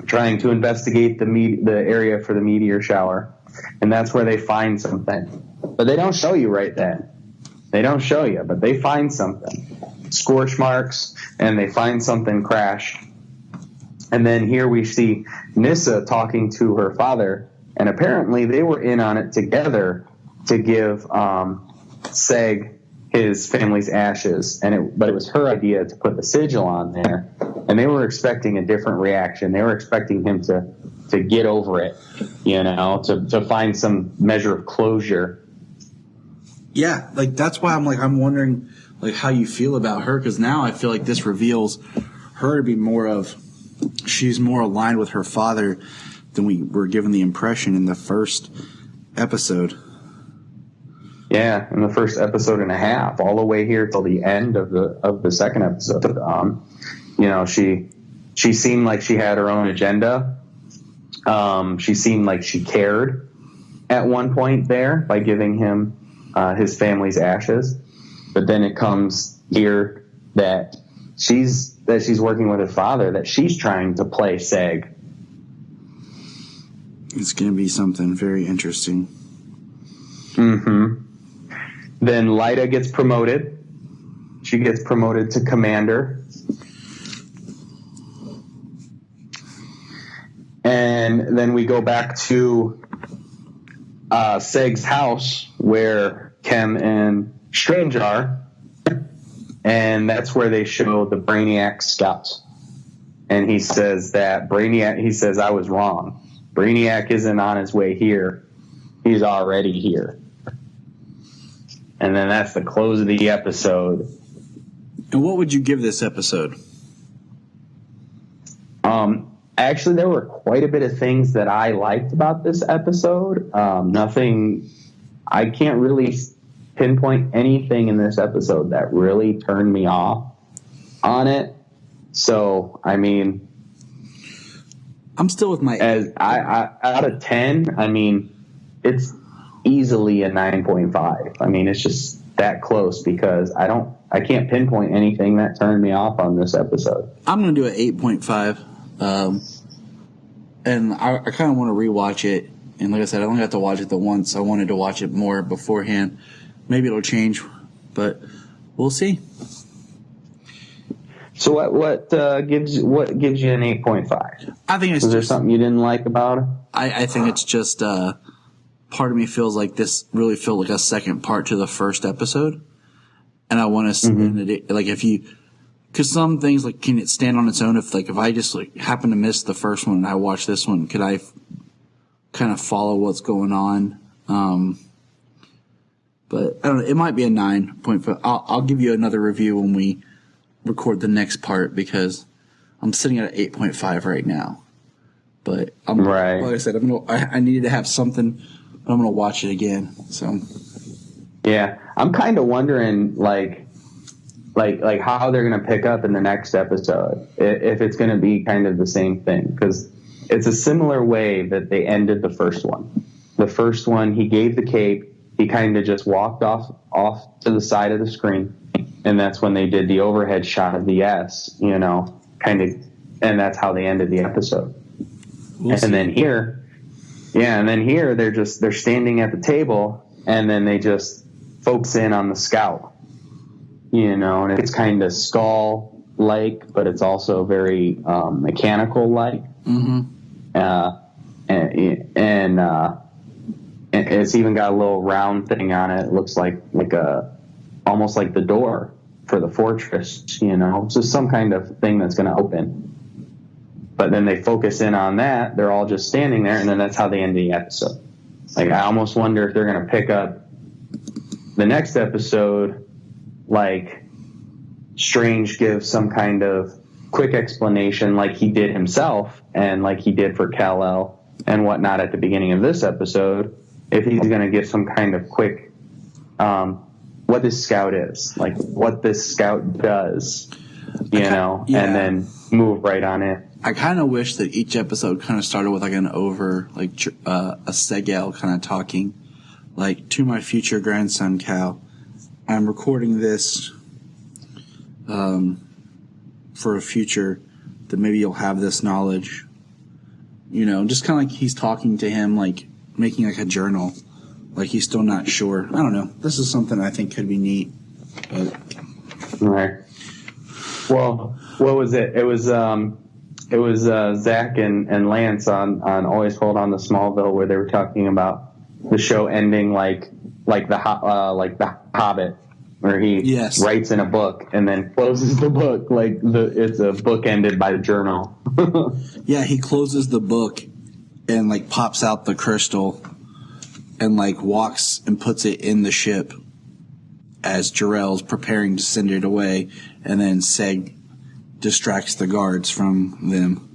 trying to investigate the area for the meteor shower. And that's where they find something. But they don't show you right then. They don't show you, but they find something. Scorch marks, and they find something crashed. And then here we see Nyssa talking to her father, and apparently they were in on it together to give Seg his family's ashes, but it was her idea to put the sigil on there, and they were expecting a different reaction. They were expecting him to get over it, to find some measure of closure. Yeah, like that's why I'm wondering like how you feel about her, because now I feel like this reveals her to be she's more aligned with her father than we were given the impression in the first episode. Yeah, in the first episode and a half, all the way here till the end of the second episode. She seemed like she had her own agenda. She seemed like she cared at one point there by giving him his family's ashes. But then it comes here that she's working with her father, that she's trying to play Seg. It's going to be something very interesting. Mm-hmm. Then Lyta gets promoted. She gets promoted to commander. And then we go back to Seg's house where Chem and Strange are. And that's where they show the Brainiac scout. And he says I was wrong. Brainiac isn't on his way here. He's already here. And then that's the close of the episode. And what would you give this episode? Actually, there were quite a bit of things that I liked about this episode. I can't really pinpoint anything in this episode that really turned me off on it. So, I mean, I'm still with my out of 10. I mean, it's easily a 9.5. I mean, it's just that close because I can't pinpoint anything that turned me off on this episode. I'm going to do an 8.5. And I kind of want to rewatch it. And like I said, I only got to watch it the once. I wanted to watch it more beforehand. Maybe it'll change, but we'll see. So what gives you an 8.5? I think it's there something you didn't like about it? I think it's just part of me feels like this really felt like a second part to the first episode, and I want to like because some things like can it stand on its own if I just happen to miss the first one and I watch this one, could I kind of follow what's going on? But I don't know, it might be a 9.5. I'll give you another review when we record the next part because I'm sitting at an 8.5 right now. But like I said, I needed to have something. I'm gonna watch it again. So yeah, I'm kind of wondering like how they're gonna pick up in the next episode if it's gonna be kind of the same thing, because it's a similar way that they ended the first one. The first one, he gave the cape. He kind of just walked off to the side of the screen, and that's when they did the overhead shot of the S, and that's how they ended the episode. And then here they're standing at the table, and then they just focus in on the scout, you know, and it's kind of skull-like, but it's also very mechanical-like. Mm-hmm. And it's even got a little round thing on it. It looks like almost like the door for the fortress, you know, so some kind of thing that's going to open. But then they focus in on that. They're all just standing there, and then that's how they end the episode. Like, I almost wonder if they're going to pick up the next episode, like Strange gives some kind of quick explanation like he did himself and like he did for Kal-El and whatnot at the beginning of this episode, if he's going to give some kind of quick what this scout is, like what this scout does, you know, yeah. and then move right on it. I kind of wish that each episode kind of started with like a Segel kind of talking, like, to my future grandson, Cal, I'm recording this for a future that maybe you'll have this knowledge, you know, just kind of like he's talking to him, like making like a journal, like he's still not sure. I don't know. This is something I think could be neat. But. Right. Well, what was it? It was Zach and Lance on Always Hold On to Smallville, where they were talking about the show ending like the Hobbit, where he writes in a book and then closes the book like it's a book ended by the journal. Yeah, he closes the book and like pops out the crystal and like walks and puts it in the ship as Jor-El's preparing to send it away, and then Seg distracts the guards from them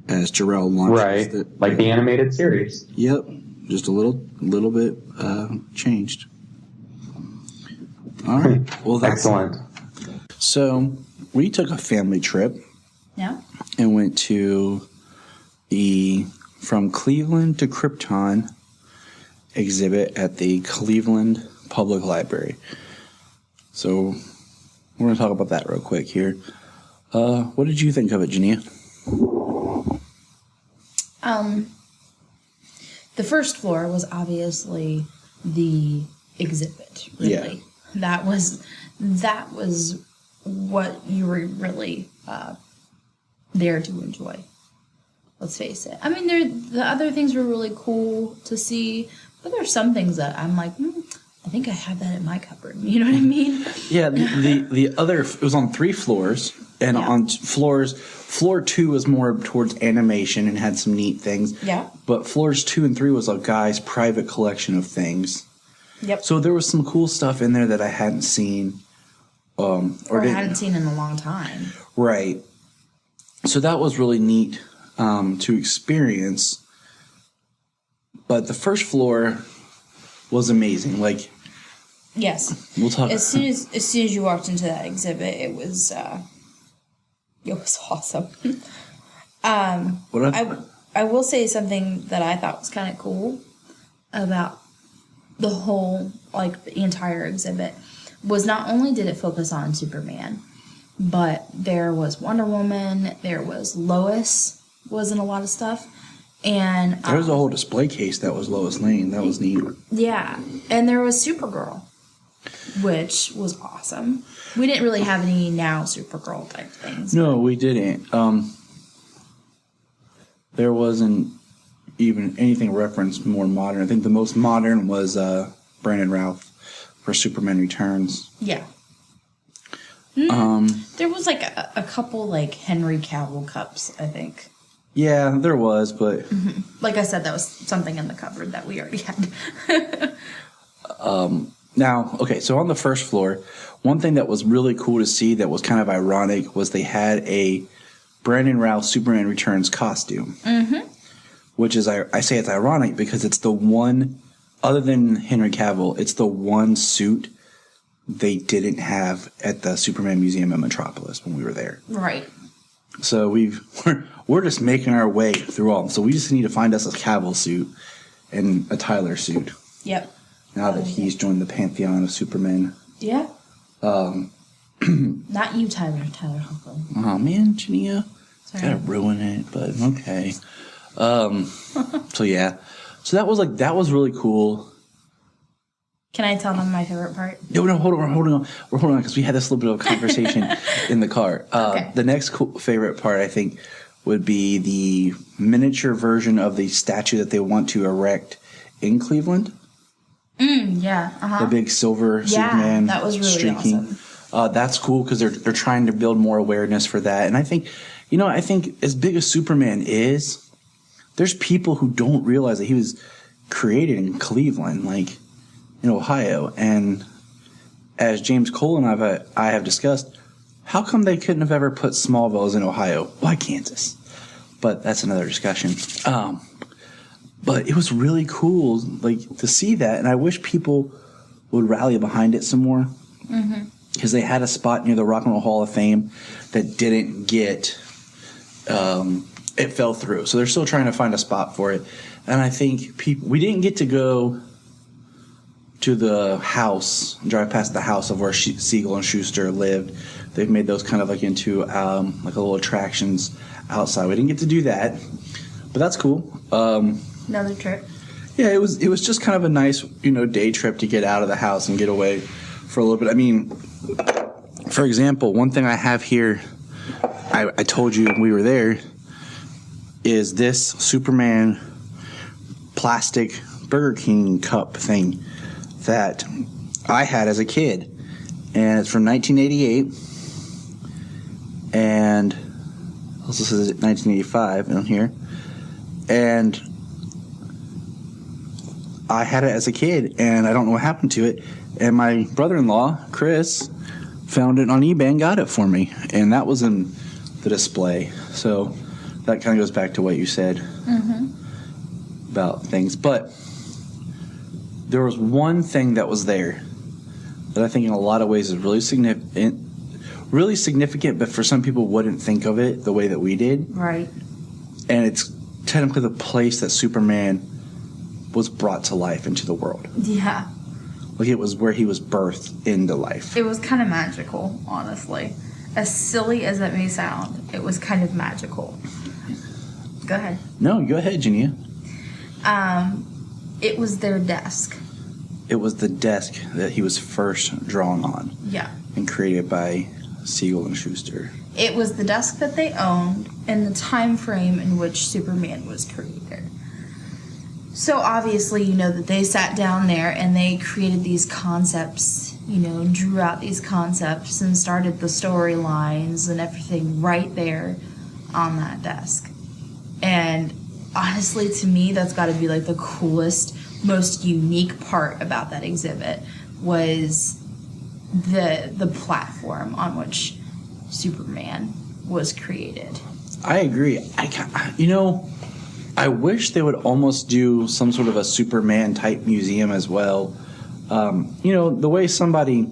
as Jor-El launches. Right, like the animated series. Yep, just a little bit changed. All right, well, that's excellent. So we took a family trip. Yeah. And went to the From Cleveland to Krypton exhibit at the Cleveland Public Library. So we're going to talk about that real quick here. What did you think of it, Jania? The first floor was obviously the exhibit, really. Yeah. That was what you were really there to enjoy. Let's face it. I mean, the other things were really cool to see, but there's some things that I'm like, I think I have that in my cupboard. You know what I mean? Yeah, the other, it was on 3 floors, and on floor 2 was more towards animation and had some neat things. Yeah. But floors 2 and 3 was a guy's private collection of things. Yep. So there was some cool stuff in there that I hadn't seen. Or hadn't seen in a long time. Right. So that was really neat to experience. But the first floor was amazing. Like, yes, we'll talk. As soon as you walked into that exhibit, it was awesome. I will say something that I thought was kind of cool about the whole, like, the entire exhibit was not only did it focus on Superman, but there was Wonder Woman, there was Lois was in a lot of stuff, and there was a whole display case that was Lois Lane. That was neat. Yeah, and there was Supergirl, which was awesome. We didn't really have any now Supergirl type things. No, we didn't. There wasn't even anything referenced more modern. I think the most modern was Brandon Routh for Superman Returns. Yeah. There was like a couple like Henry Cavill cups, I think. Yeah, there was, but like I said, that was something in the cupboard that we already had. Now, okay, so on the first floor, one thing that was really cool to see that was kind of ironic was they had a Brandon Routh Superman Returns costume. Mm-hmm. Which is, I say it's ironic because it's the one, other than Henry Cavill, it's the one suit they didn't have at the Superman Museum in Metropolis when we were there. Right. So we're just making our way through all. So we just need to find us a Cavill suit and a Tyler suit. Yep. Now that he's joined the pantheon of Superman. Yeah. Not you, Tyler. Tyler Hoechlin. Oh man, Jania. Sorry. Gotta ruin it, but okay. So yeah. So that was really cool. Can I tell them my favorite part? No, hold on, because we had this little bit of a conversation in the car. Okay. The next favorite part, I think, would be the miniature version of the statue that they want to erect in Cleveland. Yeah. The big silver Superman. That was really streaking. awesome. That's cool because they're trying to build more awareness for that. And I think, as big as Superman is, there's people who don't realize that he was created in Cleveland, like in Ohio. And as James Cole and I have discussed, how come they couldn't have ever put Smallville in Ohio? Why Kansas? But that's another discussion. But it was really cool, to see that, and I wish people would rally behind it some more. Because they had a spot near the Rock and Roll Hall of Fame that didn't get, it fell through. So they're still trying to find a spot for it. And I think we didn't get to go to the house, drive past the house of where Siegel and Schuster lived. They've made those kind of into a little attractions outside. We didn't get to do that, but that's cool. Another trip. Yeah, it was just kind of a nice, day trip to get out of the house and get away for a little bit. I mean, for example, one thing I have here, I told you we were there, is this Superman plastic Burger King cup thing that I had as a kid. And it's from 1988. And also says 1985 on here. And I had it as a kid, and I don't know what happened to it. And my brother-in-law, Chris, found it on eBay and got it for me. And that was in the display. So that kind of goes back to what you said about things. But there was one thing that was there that I think in a lot of ways is really significant, but for some people wouldn't think of it the way that we did. Right. And it's technically the place that Superman was brought to life into the world. Yeah. It was where he was birthed into life. It was kind of magical, honestly. As silly as it may sound, it was kind of magical. Go ahead. No, go ahead, Jania. It was their desk. It was the desk that he was first drawn on. Yeah. And created by Siegel and Schuster. It was the desk that they owned in the time frame in which Superman was created. So obviously, that they sat down there and they created these concepts, drew out these concepts and started the storylines and everything right there on that desk. And honestly, to me, that's got to be the coolest, most unique part about that exhibit was the platform on which Superman was created. I agree. I wish they would almost do some sort of a Superman type museum as well. The way somebody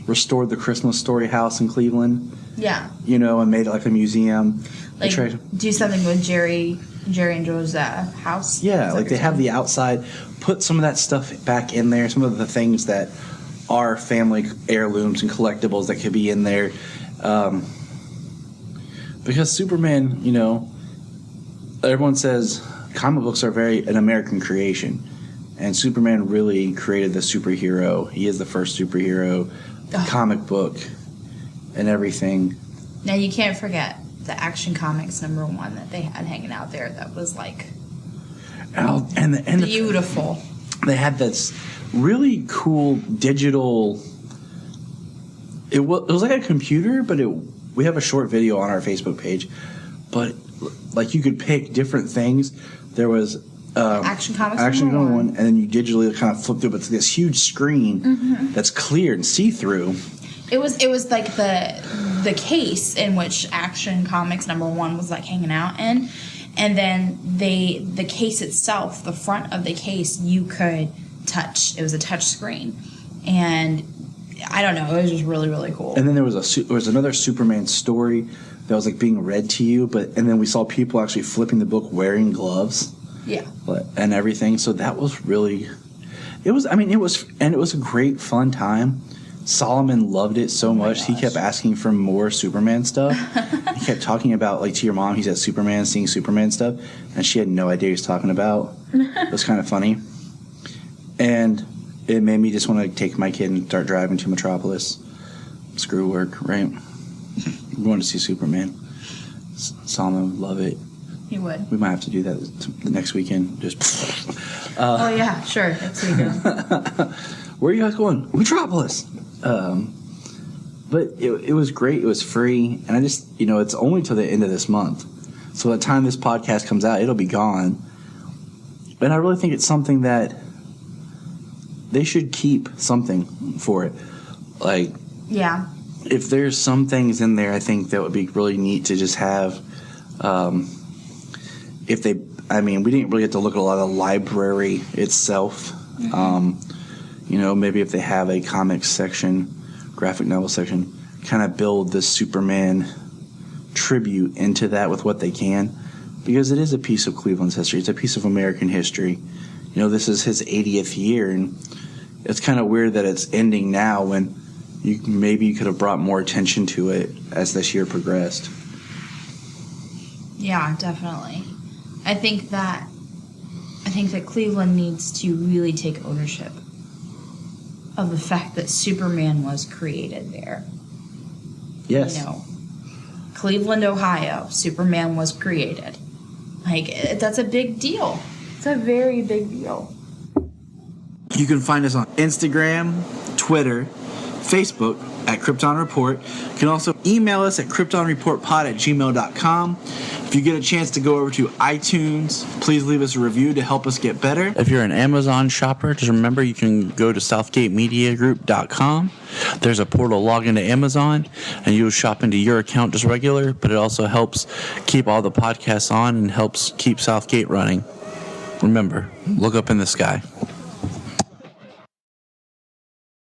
restored the Christmas Story house in Cleveland. Yeah. And made it like a museum. Do something with Jerry and Joe's house. Yeah, they have the outside. Put some of that stuff back in there. Some of the things that are family heirlooms and collectibles that could be in there. Because Superman, everyone says comic books are an American creation. And Superman really created the superhero. He is the first superhero, comic book, and everything. Now, you can't forget the Action Comics #1 that they had hanging out there that was beautiful. They had this really cool digital. It was like a computer, but we have a short video on our Facebook page. But you could pick different things. There was Action Comics #1, and then you digitally kind of flip through. But it's this huge screen that's clear and see through. It was like the case in which Action Comics #1 was hanging out in, and then the case itself, the front of the case, you could touch. It was a touch screen, and I don't know, it was just really, really cool. And then there was another Superman story that was being read to you, and then we saw people actually flipping the book wearing gloves. Yeah. And everything. So that was really, it was a great fun time. Solomon loved it so much. He kept asking for more Superman stuff. He kept talking about, to your mom, he said Superman, seeing Superman stuff, and she had no idea what he was talking about. It was kind of funny. And it made me just want to take my kid and start driving to Metropolis. Screw work, right? I'm going to see Superman. Salman would love it. He would. We might have to do that the next weekend. Just. Oh yeah, sure. Next weekend. Where are you guys going? Metropolis. But it was great. It was free, and I just it's only till the end of this month. So by the time this podcast comes out, it'll be gone. And I really think it's something that they should keep something for it. Like, Yeah. if there's some things in there, I think that would be really neat to just have. We didn't really get to look at a lot of the library itself. Maybe if they have a comics section, graphic novel section, kind of build this Superman tribute into that with what they can, because it is a piece of Cleveland's history. It's a piece of American history. This is his 80th year, and it's kind of weird that it's ending now when you could have brought more attention to it as this year progressed. Yeah, definitely. I think that Cleveland needs to really take ownership of the fact that Superman was created there. Yes. Cleveland, Ohio, Superman was created. That's a big deal. It's a very big deal. You can find us on Instagram, Twitter, Facebook at Krypton Report. You can also email us at kryptonreportpod@gmail.com. If you get a chance to go over to iTunes, please leave us a review to help us get better. If you're an Amazon shopper, just remember you can go to southgatemediagroup.com. There's a portal log into Amazon, and you'll shop into your account just regular, but it also helps keep all the podcasts on and helps keep Southgate running. Remember, look up in the sky.